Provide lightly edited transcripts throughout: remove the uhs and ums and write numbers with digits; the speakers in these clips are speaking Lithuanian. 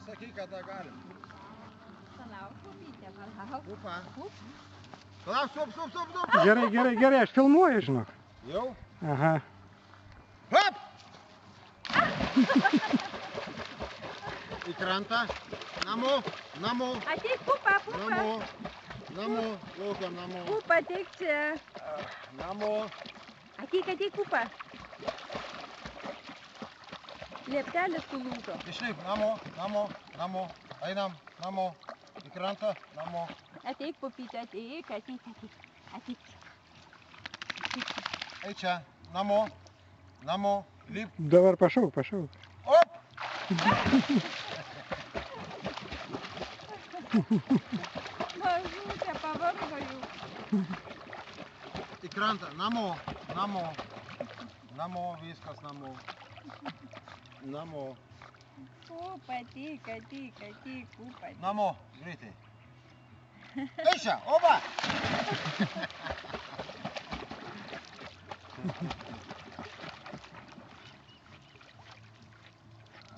sakyk, kada galim. Palauk, pupytė, palauk. Pupa. Palauk, stop. Gerai, aš filmuoju, žinok. Jau? Aha. Hop! Į krantą. Namo. Ateik, pupa. Namo. Laukiam namo. Pupa, ateik čia. Namo. Ateik, pupa. Lieptelis sulūžo. Išlip, namo. Einam, namo. Į krantą, namo. Ateik, pupytė, ateik. Ei čia, namo. Lip. Dabar pašauk. Op! Mažutė, pavargo jau. Į krantą, namo. Viskas namo. Pupa, ateik, pupa. Namo, greitai. Ei čia, oba!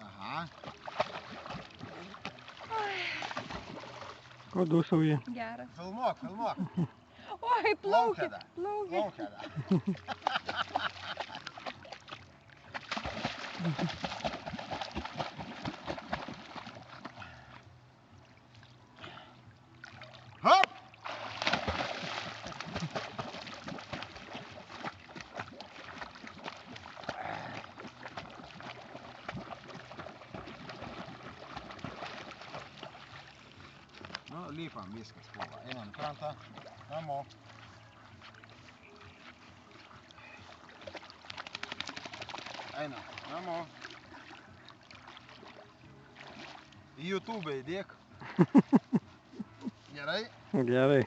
Aha. Ko dūsauji? Geras. Filmuok. Oi, plaukia. Plaukia. Hop! Nu, lipam, viskas puva. Einam krantą, namo. Einam, namo. Į YouTube įdėk. Gerai? Gerai.